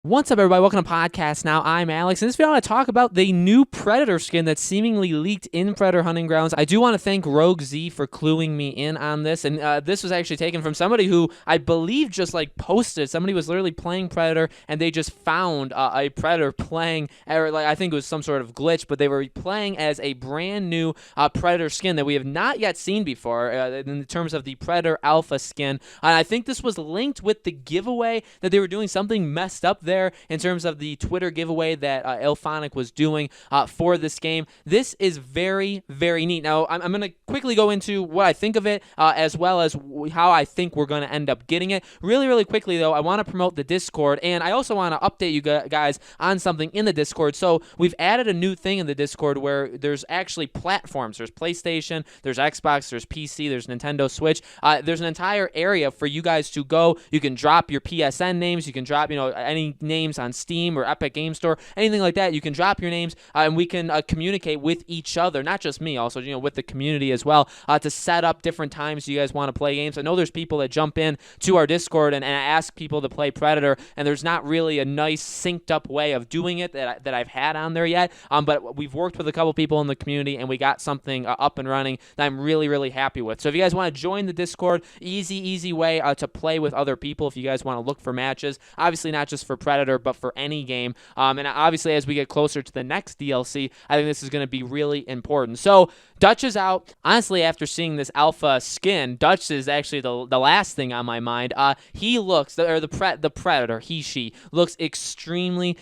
What's up, everybody? Welcome to Podcast Now. I'm Alex, and in this video I want to talk about the new Predator skin that seemingly leaked in Predator Hunting Grounds. I do want to thank Rogue Z for cluing me in on this, and this was actually taken from somebody who I believe just posted. Somebody was literally playing Predator, and they just found a Predator playing, or I think it was some sort of glitch, but they were playing as a brand new Predator skin that we have not yet seen before in terms of the Predator Alpha skin. And I think this was linked with the giveaway that they were doing something messed up there in terms of the Twitter giveaway that Elphonic was doing for this game. This is very, very neat. Now, I'm going to quickly go into what I think of it as well as how I think we're going to end up getting it. Really, really quickly, though, I want to promote the Discord, and I also want to update you guys on something in the Discord. So we've added a new thing in the Discord where there's actually platforms. There's PlayStation, there's Xbox, there's PC, there's Nintendo Switch. There's an entire area for you guys to go. You can drop your PSN names. You can drop, any names on Steam or Epic Game Store, anything like that. You can drop your names, and we can communicate with each other, not just me, also with the community as well, to set up different times you guys want to play games. I know there's people that jump in to our Discord and ask people to play Predator, and there's not really a nice synced up way of doing it that I've had on there yet. But we've worked with a couple people in the community, and we got something up and running that I'm really, really happy with. So if you guys want to join the Discord, easy way to play with other people. If you guys want to look for matches, obviously not just for Predator, but for any game. And obviously, as we get closer to the next DLC, I think this is going to be really important. So Dutch is out. Honestly, after seeing this alpha skin, Dutch is actually the last thing on my mind. He looks, the Predator, she looks extremely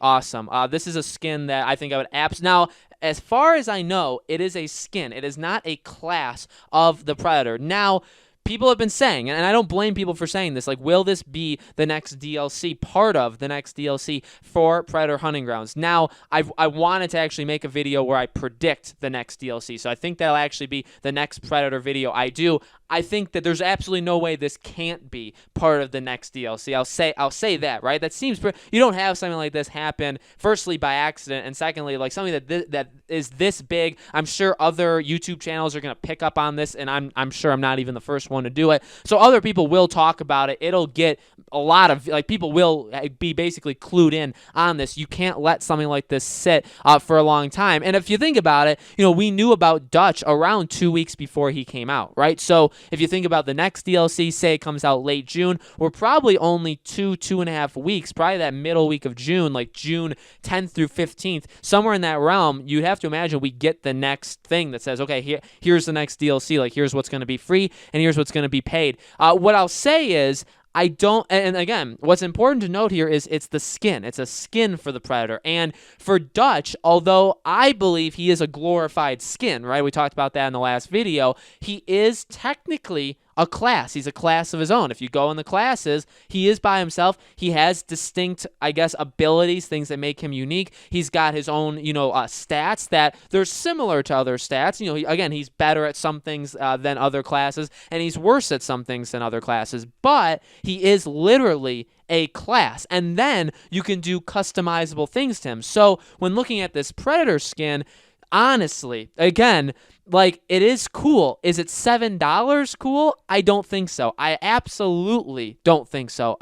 awesome. This is a skin that I think I would now. As far as I know, it is a skin. It is not a class of the Predator. Now, people have been saying, and I don't blame people for saying this, will this be the next DLC, part of the next DLC for Predator Hunting Grounds? Now, I wanted to actually make a video where I predict the next DLC, so I think that'll actually be the next Predator video I do. I think that there's absolutely no way this can't be part of the next DLC. I'll say that, right? That seems you don't have something like this happen, firstly by accident, and secondly, something that is this big. I'm sure other YouTube channels are going to pick up on this, and I'm sure I'm not even the first one to do it. So other people will talk about it. It'll get a lot of people will be basically clued in on this. You can't let something like this sit for a long time. And if you think about it, we knew about Dutch around 2 weeks before he came out, right? So if you think about the next DLC, say it comes out late June, we're probably only 2.5 weeks, probably that middle week of June, June 10th through 15th, somewhere in that realm. You'd have to imagine we get the next thing that says, okay, here's the next DLC, here's what's going to be free, and here's what's going to be paid. What I'll say is, I don't, and again, what's important to note here is it's the skin. It's a skin for the Predator. And for Dutch, although I believe he is a glorified skin, right? We talked about that in the last video. He is technically a class. He's a class of his own. If you go in the classes, he is by himself. He has distinct, abilities, things that make him unique. He's got his own, stats that they're similar to other stats. He's better at some things than other classes, and he's worse at some things than other classes. But he is literally a class, and then you can do customizable things to him. So when looking at this Predator skin, honestly, again, it is cool. Is it $7 cool? I don't think so. I absolutely don't think so.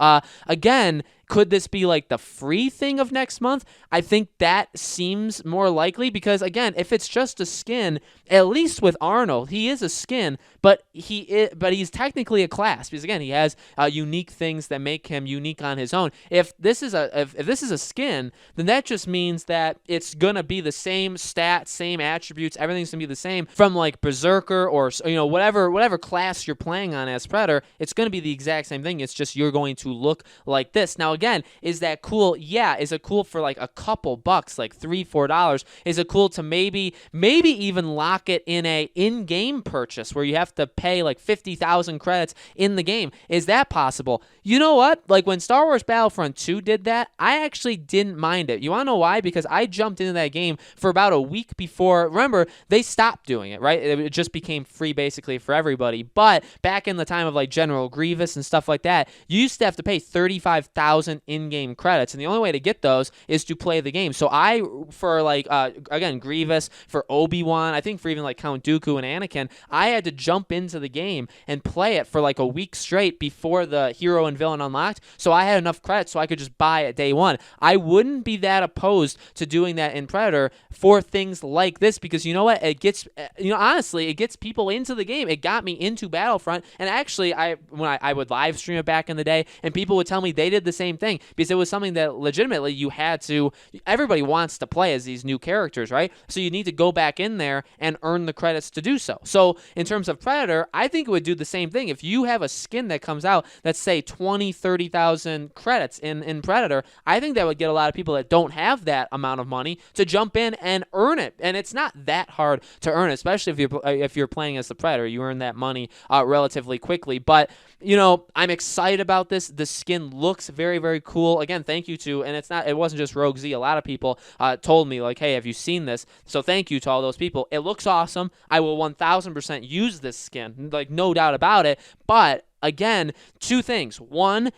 Again, could this be the free thing of next month? I think that seems more likely because, again, if it's just a skin, at least with Arnold, he is a skin, but he's technically a class because, again, he has unique things that make him unique on his own. If this is a skin, then that just means that it's gonna be the same stats, same attributes, everything's gonna be the same from Berserker or whatever class you're playing on as Predator. It's gonna be the exact same thing. It's just you're going to look like this. Now, again, is that cool? Yeah. Is it cool for a couple bucks, $3-4? Is it cool to maybe even lock it in a in-game purchase where you have to pay 50,000 credits in the game? Is that possible? You know what? When Star Wars Battlefront 2 did that, I actually didn't mind it. You want to know why? Because I jumped into that game for about a week before. Remember, they stopped doing it, right? It just became free basically for everybody. But back in the time of General Grievous and stuff like that, you used to have to pay 35,000 2,000 in-game credits, and the only way to get those is to play the game. So I, for like, again, Grievous, for Obi-Wan, I think for even like Count Dooku and Anakin, I had to jump into the game and play it for like a week straight before the hero and villain unlocked, so I had enough credits so I could just buy it day one. I wouldn't be that opposed to doing that in Predator for things like this, because you know what? It gets, honestly, it gets people into the game. It got me into Battlefront, and actually, when I would live stream it back in the day, and people would tell me they did the same thing, because it was something that legitimately you had to, everybody wants to play as these new characters, right? So you need to go back in there and earn the credits to do so. So in terms of Predator, I think it would do the same thing. If you have a skin that comes out that's, say, 20, 30,000 credits in Predator, I think that would get a lot of people that don't have that amount of money to jump in and earn it. And it's not that hard to earn, especially if you're playing as the Predator. You earn that money relatively quickly. But I'm excited about this. The skin looks very, very cool. Again, thank you to, and it wasn't just Rogue Z. A lot of people told me, like, hey, have you seen this? So thank you to all those people. It looks awesome. I will 1,000% use this skin, like, no doubt about it. But again, two things. One,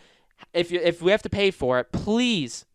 if we have to pay for it, please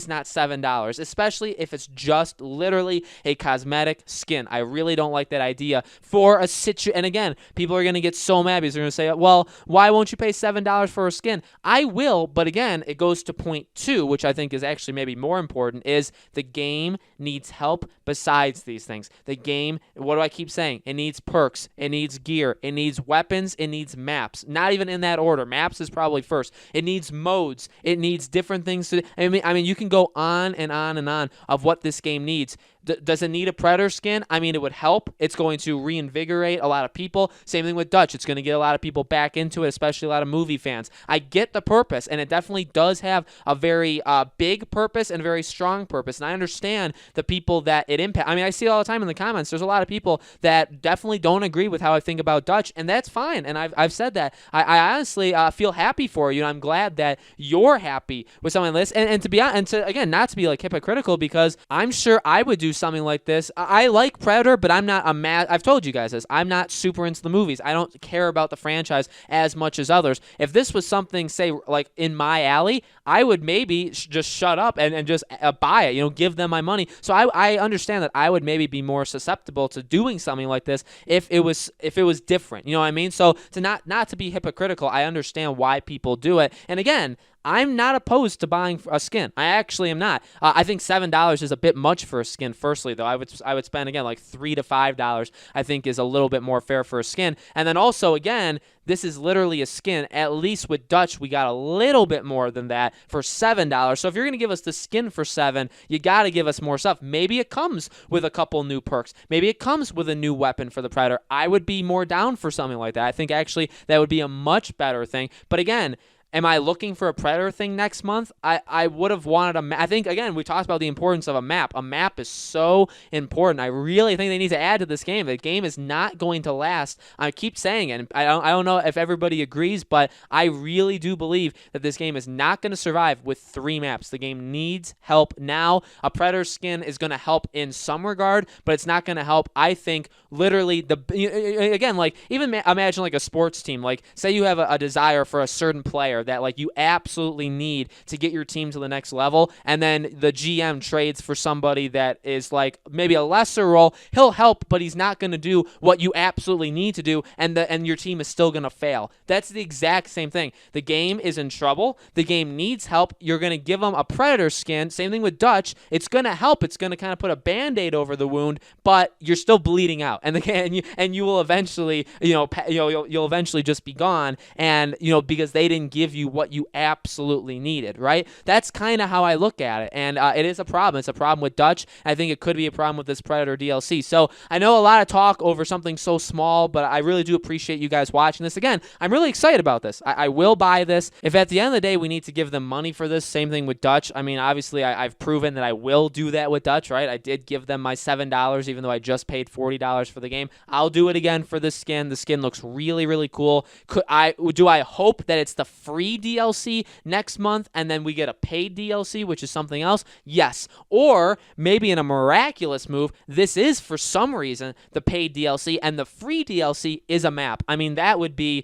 not $7, especially if it's just literally a cosmetic skin. I really don't like that idea for a and again, people are going to get so mad because they're going to say, well, why won't you pay $7 for a skin? I will, but again, it goes to point two, which I think is actually maybe more important, is the game needs help besides these things. The game, what do I keep saying? It needs perks, it needs gear, it needs weapons, it needs maps. Not even in that order. Maps is probably first. It needs modes. It needs different things to, I mean, you can go on and on and on of what this game needs. Does it need a Predator skin? I mean, it would help. It's going to reinvigorate a lot of people. Same thing with Dutch. It's going to get a lot of people back into it, especially a lot of movie fans. I get the purpose, and it definitely does have a very big purpose and a very strong purpose. And I understand the people that it impacts. I mean, I see it all the time in the comments. There's a lot of people that definitely don't agree with how I think about Dutch, and that's fine. And I've said that. I honestly feel happy for you, and I'm glad that you're happy with something like this. And to be honest, and to, again, not to be like hypocritical, because I'm sure I would do something like this. I like Predator, but I'm not I've told you guys this. I'm not super into the movies. I don't care about the franchise as much as others. If this was something, say, like in my alley, I would maybe just shut up and just buy it, give them my money. So I understand that I would maybe be more susceptible to doing something like this if it was different. You know what I mean? So to not to be hypocritical, I understand why people do it. And again, I'm not opposed to buying a skin. I actually am not. I think $7 is a bit much for a skin. Firstly, though, I would spend, again, like $3 to $5. I think is a little bit more fair for a skin. And then also, again, this is literally a skin. At least with Dutch, we got a little bit more than that for $7. So if you're gonna give us the skin for $7, you gotta give us more stuff. Maybe it comes with a couple new perks. Maybe it comes with a new weapon for the Predator. I would be more down for something like that. I think actually that would be a much better thing. But again, am I looking for a Predator thing next month? I would have wanted a map. I think, again, we talked about the importance of a map. A map is so important. I really think they need to add to this game. The game is not going to last. I keep saying it. And I don't know if everybody agrees, but I really do believe that this game is not going to survive with 3 maps. The game needs help now. A Predator skin is going to help in some regard, but it's not going to help, I think, literally, again, like, even imagine like a sports team. Like, say you have a desire for a certain player that, like, you absolutely need to get your team to the next level, and then the GM trades for somebody that is like maybe a lesser role. He'll help, but he's not going to do what you absolutely need to do, and your team is still going to fail. That's the exact same thing. The game is in trouble. The game needs help. You're going to give them a Predator skin. Same thing with Dutch. It's going to help. It's going to kind of put a Band-Aid over the wound, but you're still bleeding out, and you will eventually, you'll eventually just be gone, and because they didn't give you what you absolutely needed, right? That's kind of how I look at it, and it is a problem. It's a problem with Dutch. I think it could be a problem with this Predator DLC. So I know a lot of talk over something so small, but I really do appreciate you guys watching this. Again, I'm really excited about this. I will buy this. If at the end of the day we need to give them money for this, same thing with Dutch. I mean, obviously I've proven that I will do that with Dutch, right? I did give them my $7, even though I just paid $40 for the game. I'll do it again for this skin. The skin looks really, really cool. Do I hope that it's the free free DLC next month and then we get a paid DLC, which is something else? Yes. Or maybe in a miraculous move, this is for some reason the paid DLC and the free DLC is a map. I mean, that would be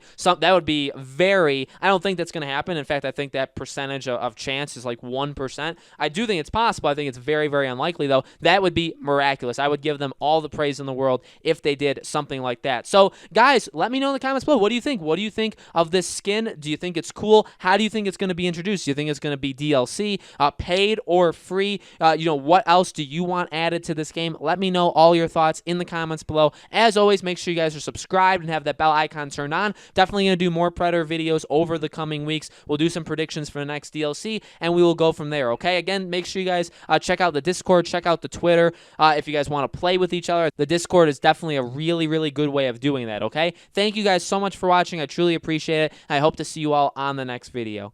very, I don't think that's going to happen. In fact, I think that percentage of chance is like 1%. I do think it's possible. I think it's very, very unlikely, though. That would be miraculous. I would give them all the praise in the world if they did something like that. So, guys, let me know in the comments below. What do you think? What do you think of this skin? Do you think it's cool? How do you think it's going to be introduced? Do you think it's going to be DLC, paid or free? What else do you want added to this game? Let me know all your thoughts in the comments below. As always, make sure you guys are subscribed and have that bell icon turned on. Definitely going to do more Predator videos over the coming weeks. We'll do some predictions for the next DLC, and we will go from there, okay? Again, make sure you guys check out the Discord, check out the Twitter. If you guys want to play with each other, the Discord is definitely a really, really good way of doing that, okay? Thank you guys so much for watching. I truly appreciate it. I hope to see you all on the next video.